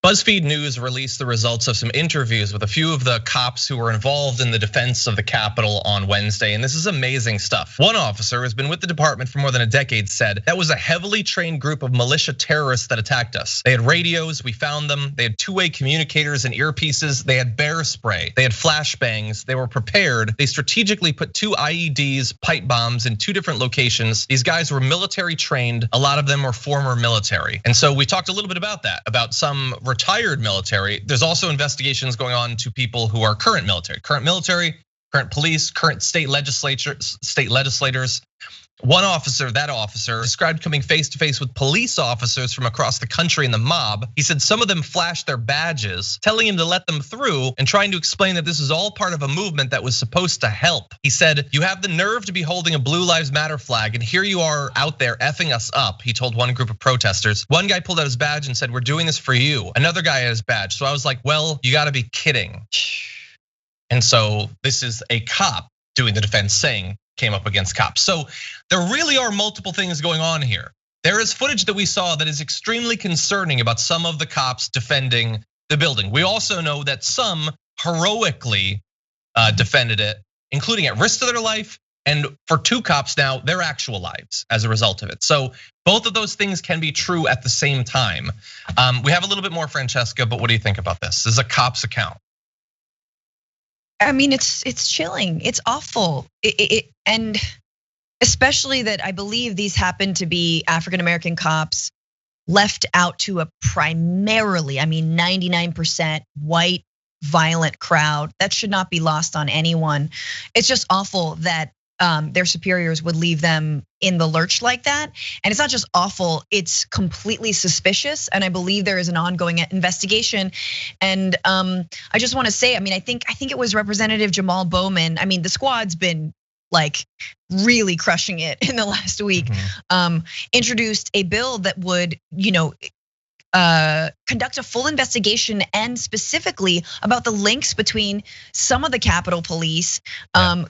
BuzzFeed News released the results of some interviews with a few of the cops who were involved in the defense of the Capitol on Wednesday, and this is amazing stuff. One officer who has been with the department for more than a decade said, that was a heavily trained group of militia terrorists that attacked us. They had radios, we found them. They had two-way communicators and earpieces. They had bear spray. They had flashbangs. They were prepared. They strategically put two IEDs, pipe bombs in two different locations. These guys were military trained. A lot of them were former military. And so we talked a little bit about that, about some retired military. There's also investigations going on to people who are current military, current police, current state legislators. One officer, that officer, described coming face to face with police officers from across the country in the mob. He said some of them flashed their badges, telling him to let them through and trying to explain that this is all part of a movement that was supposed to help. He said, you have the nerve to be holding a Blue Lives Matter flag and here you are out there effing us up, he told one group of protesters. One guy pulled out his badge and said, we're doing this for you. Another guy had his badge. So I was like, well, you gotta be kidding. And so this is a cop doing the defense saying, came up against cops. So there really are multiple things going on here. There is footage that we saw that is extremely concerning about some of the cops defending the building. We also know that some heroically defended it, including at risk to their life, and for two cops now, their actual lives as a result of it. So both of those things can be true at the same time. We have a little bit more, Francesca, but what do you think about this? This is a cop's account. I mean, it's chilling. It's awful. And especially that I believe these happen to be African-American cops left out to a primarily, I mean, 99% white, violent crowd. That should not be lost on anyone. It's just awful that their superiors would leave them in the lurch like that. And it's not just awful, it's completely suspicious. And I believe there is an ongoing investigation. And I just wanna say, I mean, I think it was Representative Jamal Bowman. I mean, the squad's been like really crushing it in the last week. Introduced a bill that would, conduct a full investigation and specifically about the links between some of the Capitol Police,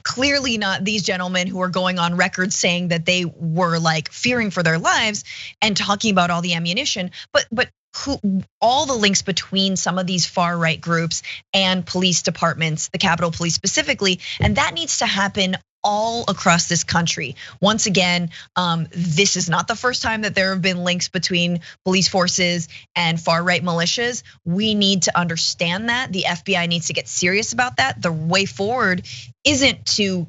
clearly not these gentlemen who are going on record saying that they were like fearing for their lives and talking about all the ammunition, but all the links between some of these far right groups and police departments, the Capitol Police specifically, and that needs to happen all across this country. Once again, this is not the first time that there have been links between police forces and far right militias. We need to understand that. The FBI needs to get serious about that. The way forward isn't to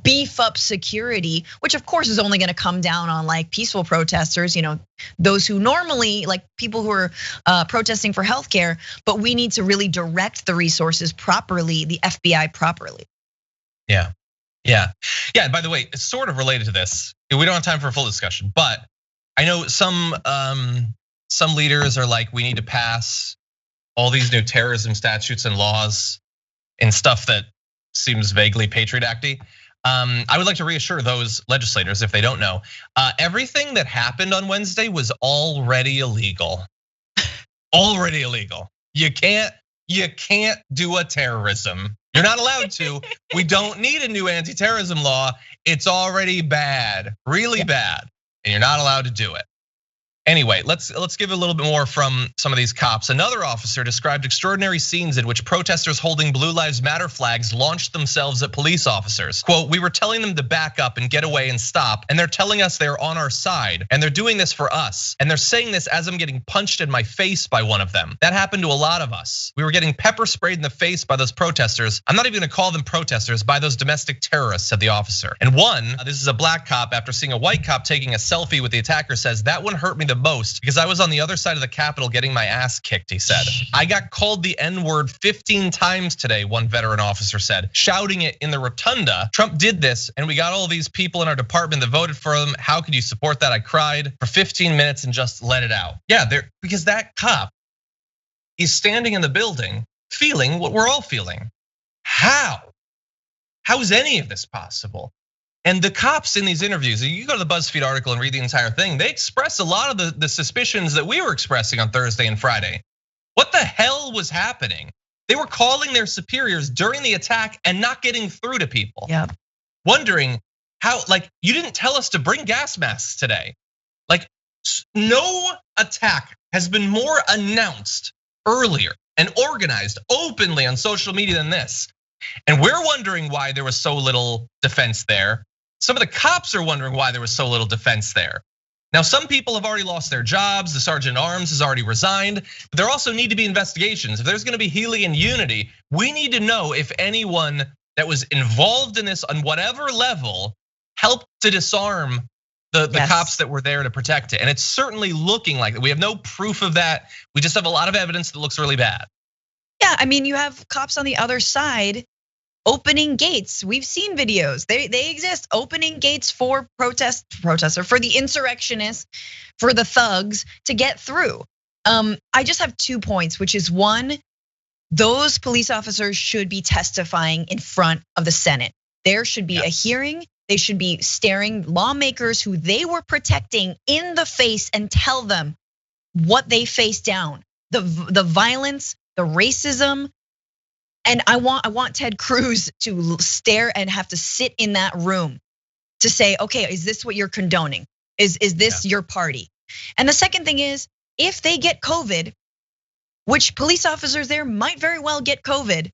beef up security, which of course is only gonna come down on like peaceful protesters, those who normally, like people who are protesting for healthcare, but we need to really direct the resources properly, the FBI properly. Yeah. By the way, it's sort of related to this. We don't have time for a full discussion, but I know some leaders are like, we need to pass all these new terrorism statutes and laws and stuff that seems vaguely Patriot Acty. I would like to reassure those legislators, if they don't know, everything that happened on Wednesday was already illegal. Already illegal. You can't do a terrorism. You're not allowed to. We don't need a new anti-terrorism law. It's already bad, really bad, and you're not allowed to do it. Anyway, let's give a little bit more from some of these cops. Another officer described extraordinary scenes in which protesters holding Blue Lives Matter flags launched themselves at police officers. Quote, we were telling them to back up and get away and stop, and they're telling us they're on our side, and they're doing this for us. And they're saying this as I'm getting punched in my face by one of them. That happened to a lot of us. We were getting pepper sprayed in the face by those protesters. I'm not even gonna call them protesters, by those domestic terrorists, said the officer. And one, this is a black cop, after seeing a white cop taking a selfie with the attacker, says, that one hurt me the most because I was on the other side of the Capitol getting my ass kicked, he said. I got called the N-word 15 times today, one veteran officer said, shouting it in the rotunda. Trump did this and we got all these people in our department that voted for him. How could you support that? I cried for 15 minutes and just let it out. Yeah, because that cop is standing in the building feeling what we're all feeling. How is any of this possible? And the cops in these interviews, you go to the BuzzFeed article and read the entire thing, they express a lot of the suspicions that we were expressing on Thursday and Friday. What the hell was happening? They were calling their superiors during the attack and not getting through to people. Yeah. Wondering how, like, you didn't tell us to bring gas masks today. Like, no attack has been more announced earlier and organized openly on social media than this. And we're wondering why there was so little defense there. Some of the cops are wondering why there was so little defense there. Now, some people have already lost their jobs. The sergeant at arms has already resigned. But there also need to be investigations. If there's gonna be healing and unity, we need to know if anyone that was involved in this on whatever level helped to disarm the cops that were there to protect it. And it's certainly looking like that. We have no proof of that. We just have a lot of evidence that looks really bad. Yeah, I mean, you have cops on the other side opening gates. We've seen videos. They exist, opening gates for protester, for the insurrectionists, for the thugs to get through. I just have 2 points, which is one, those police officers should be testifying in front of the Senate. There should be a hearing. They should be staring lawmakers who they were protecting in the face and tell them what they faced down, the violence, the racism. And I want Ted Cruz to stare and have to sit in that room to say, okay, is this what you're condoning? Is this your party? And the second thing is, if they get COVID, which police officers there might very well get COVID,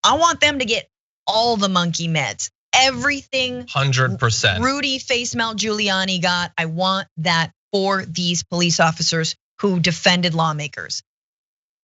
I want them to get all the monkey meds. Everything 100%. Rudy face melt Giuliani got, I want that for these police officers who defended lawmakers.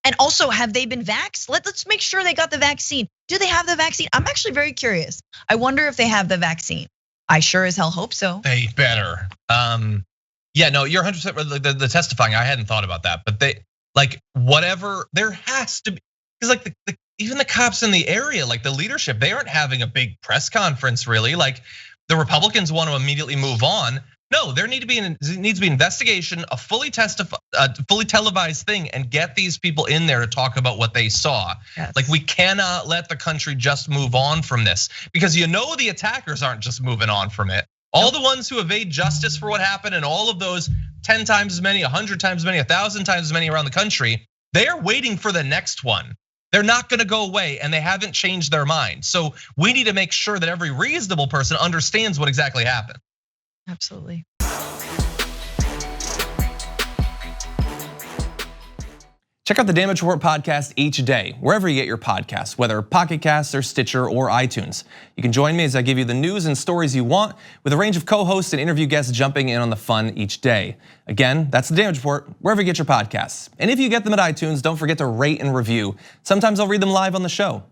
And also, have they been vaxxed? Let's make sure they got the vaccine. Do they have the vaccine? I'm actually very curious. I wonder if they have the vaccine. I sure as hell hope so. They better. Yeah, no, you're 100% right. The testifying, I hadn't thought about that, but they like whatever. There has to be, because like even the cops in the area, like the leadership, they aren't having a big press conference really. Like the Republicans want to immediately move on. No, there needs to be investigation, a fully televised thing, and get these people in there to talk about what they saw. Yes. Like we cannot let the country just move on from this, because you know the attackers aren't just moving on from it. All the ones who evade justice for what happened, and all of those 10 times as many, 100 times as many, 1,000 times as many around the country, they are waiting for the next one. They're not gonna go away, and they haven't changed their mind. So we need to make sure that every reasonable person understands what exactly happened. Absolutely. Check out the Damage Report podcast each day, wherever you get your podcasts, whether Pocket Casts or Stitcher or iTunes. You can join me as I give you the news and stories you want, with a range of co-hosts and interview guests jumping in on the fun each day. Again, that's the Damage Report, wherever you get your podcasts. And if you get them at iTunes, don't forget to rate and review. Sometimes I'll read them live on the show.